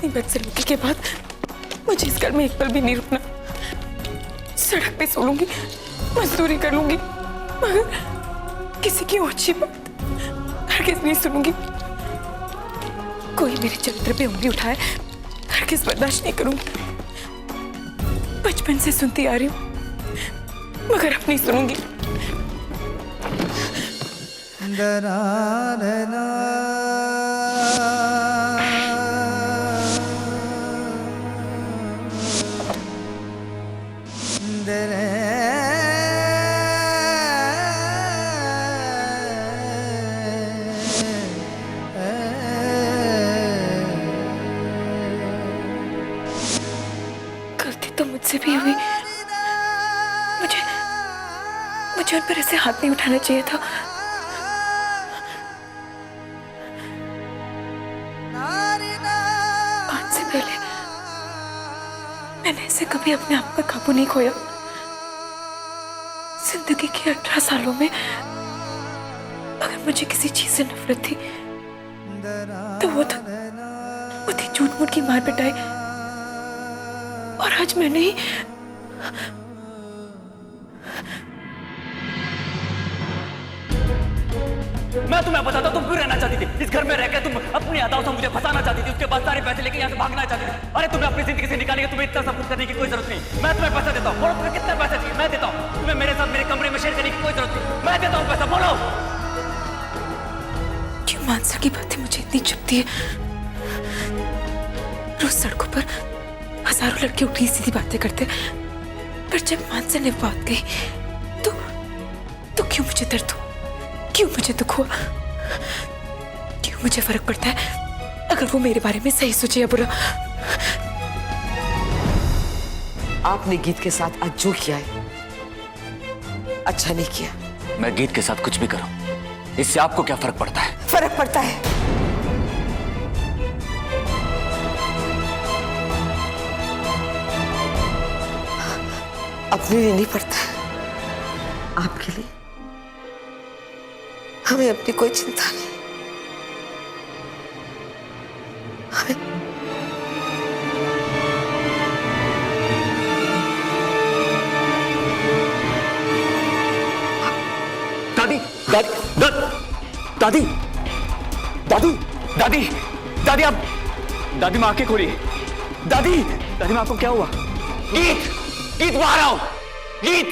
इतनी बदसलूकी के बाद मुझे इस घर में एक पल भी नहीं रुकना। सड़क पे सो लूंगी, मजदूरी कर लूंगी, मगर किसी की ऊंची बात हरगिज नहीं सुनूंगी। कोई मेरे चरित्र पे उंगली उठाए हरगिज बर्दाश्त नहीं करूंगी। बचपन से सुनती आ रही हूँ, मगर अब नहीं सुनूंगी। गलती तो मुझसे भी हुई। मुझे उन पर ऐसे हाथ नहीं उठाना चाहिए था। आज से पहले मैंने ऐसे कभी अपने आप पर काबू नहीं खोया। जिंदगी के 18 सालों में अगर मुझे किसी चीज से नफरत थी तो वो थी झूठ मूठ की मार पिटाई। और आज मैंने ही मैं तुम्हें बताता, तुम क्यों रहना चाहती थी इस घर में रहकर? तुम अपनी अदाओं से मुझे फंसाना चाहती थी, उसके बाद सारे पैसे लेके यहाँ से भागना चाहती थी। अरे तुम्हें अपनी जिंदगी से निकालेंगे, तुम्हें इतना सब कुछ करने की कोई जरूरत नहीं। मैं तुम्हें पैसा देता हूँ, बोलो तुम्हें कितना पैसा चाहिए, मैं देता हूँ। तुम्हें मेरे साथ मेरे कमरे में शेयर करने की कोई जरूरत नहीं, मैं देता हूँ पैसा, बोलो। क्यों मानसा की बातें मुझे इतनी चुभती है? रोज सड़कों पर हजारों लड़के उठी सीधी बातें करते, पर जब मानसा ने बात कही तो क्यों मुझे दर्द हुआ, क्यों मुझे दुख हुआ, क्यों मुझे फर्क पड़ता है अगर वो मेरे बारे में सही सोचे या बुरा? आपने गीत के साथ आज जो किया है अच्छा नहीं किया। मैं गीत के साथ कुछ भी करूं, इससे आपको क्या फर्क पड़ता है? फर्क पड़ता है। अपने लिए नहीं पड़ता, आपके लिए। हमें अपनी कोई चिंता नहीं। दादी दादी दादी दादी दादी दादी आप दादी माँ आंखें खोलिए। दादी दादी माँ, आपको क्या हुआ? गीत गीत बाहर आओ, गीत।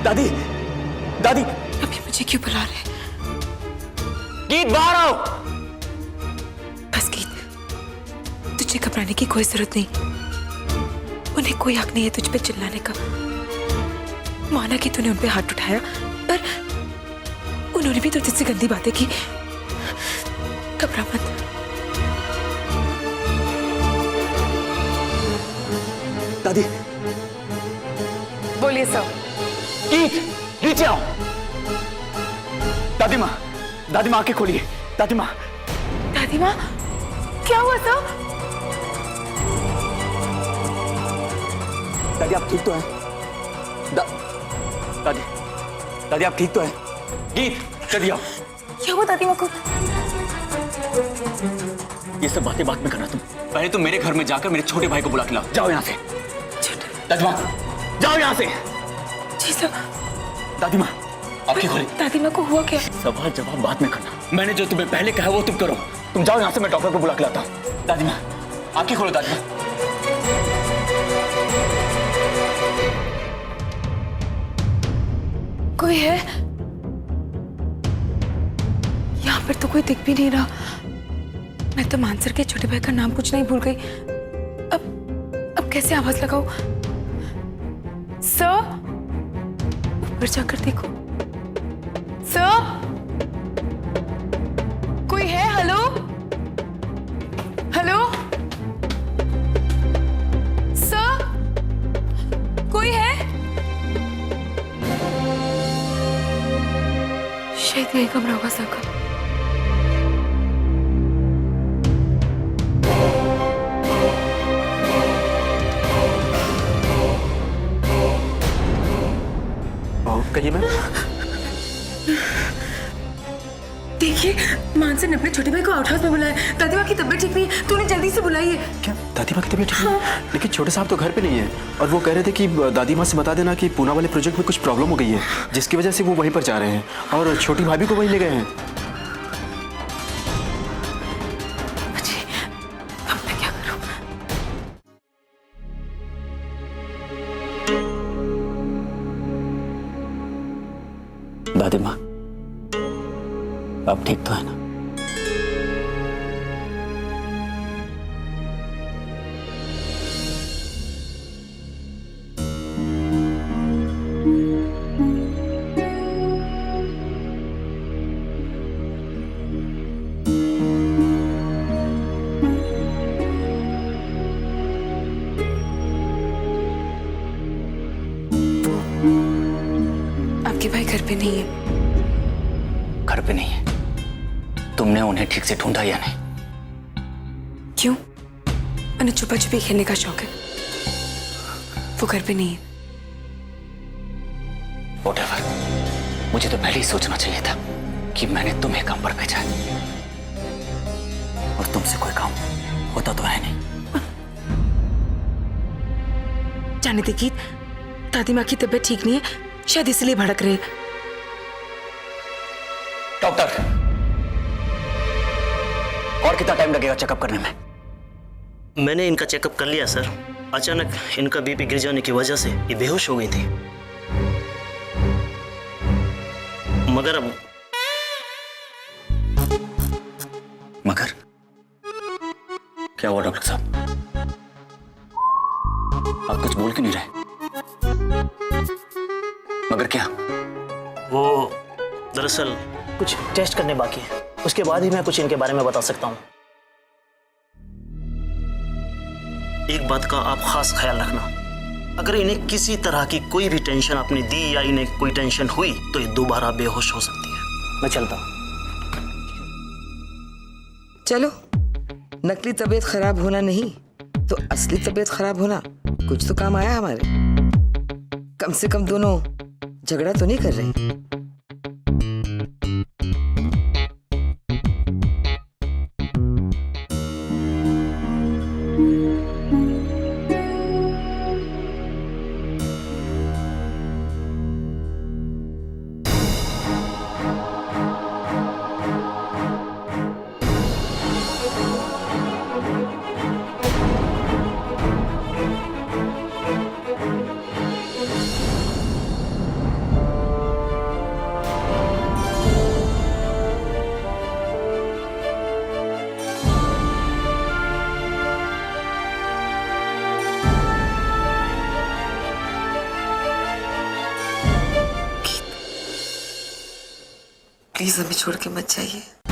दादी दादी अभी मुझे क्यों बुला रहे? गीत बाहर आओ। बस गीत, तुझे घबराने की कोई जरूरत नहीं। उन्हें कोई हक नहीं है तुझ पे चिल्लाने का। माना कि तूने उन पे हाथ उठाया, पर उन्होंने भी तो तुझसे गंदी बातें की। घबरा मत। दादी बोलिए सर। गीत नीचे आओ। दादी माँ आंखें खोलिए। दादी माँ क्या हुआ सर? दादी आप ठीक तो हैं? दादी आप ठीक तो हैं? गीत जल्दी आओ। क्या हुआ दादी माँ को? ये सब बातें बाद में करना। तुम पहले तुम मेरे घर में जाकर मेरे छोटे भाई को बुला के लाओ। जाओ यहाँ से। दादी माँ जाओ यहाँ से। जी सर। दादी माँ आंखें खोली। दादी माँ को हुआ क्या? सवाल जवाब बाद में करना। मैंने जो तुम्हें पहले कहा वो तुम करो। तुम जाओ यहाँ से, मैं डॉक्टर को बुला के लाता हूँ। दादी माँ आंखें खोलो। दादी माँ कोई है? यहाँ पर तो कोई दिख भी नहीं रहा। मैं तो मानसर के छोटे भाई का नाम पूछना ही भूल गई। अब कैसे आवाज लगाऊं? सर, ऊपर जाकर देखो। सर, कोई है? हेलो हेलो सर, कोई है? शायद यही कमरा होगा सर का। कहिए मैम। देखिए, मानसी ने अपने छोटे भाई को आउट हाउस में बुलाया। दादी माँ की तबीयत ठीक नहीं है, तूने जल्दी से बुलाइए। क्या दादी माँ की तबीयत ठीक है? लेकिन छोटे साहब तो घर पे नहीं है और वो कह रहे थे कि दादी माँ से बता देना कि पूना वाले प्रोजेक्ट में कुछ प्रॉब्लम हो गई है, जिसकी वजह से वो वहीं पर जा रहे हैं और छोटी भाभी को वहीं ले गए हैं। मुझे अब मैं क्या करूं? दादी माँ आप ठीक तो है ना? आपके भाई घर पे नहीं है। घर पे नहीं है? तुमने उन्हें ठीक से ढूंढा या नहीं? क्यों? उन्हें छुपा छुपी खेलने का शौक है, वो घर पे नहीं है। Whatever. मुझे तो पहले ही सोचना चाहिए था कि मैंने तुम्हें काम पर भेजा है और तुमसे कोई काम होता तो है नहीं। जाने दे गीत, दादी माँ की तबीयत ठीक नहीं है, शायद इसलिए भड़क रहे। डॉक्टर, और कितना टाइम लगेगा चेकअप करने में? मैंने इनका चेकअप कर लिया सर। अचानक इनका बीपी गिर जाने की वजह से ये बेहोश हो गई थी, मगर क्या हुआ डॉक्टर साहब? आप कुछ बोल क्यों नहीं रहे? मगर क्या? वो दरअसल कुछ टेस्ट करने बाकी है, उसके बाद ही मैं कुछ इनके बारे में बता सकता हूँ। एक बात का आप खास ख्याल रखना, अगर इन्हें किसी तरह की कोई भी टेंशन आपने दी या इन्हें कोई टेंशन हुई तो ये दोबारा बेहोश हो सकती है। मैं चलता हूँ। चलो, नकली तबीयत खराब होना नहीं तो असली तबीयत खराब होना कुछ तो काम आया हमारे। कम से कम दोनों झगड़ा तो नहीं कर रहे। प्लीज हमें छोड़ के मत जाइए।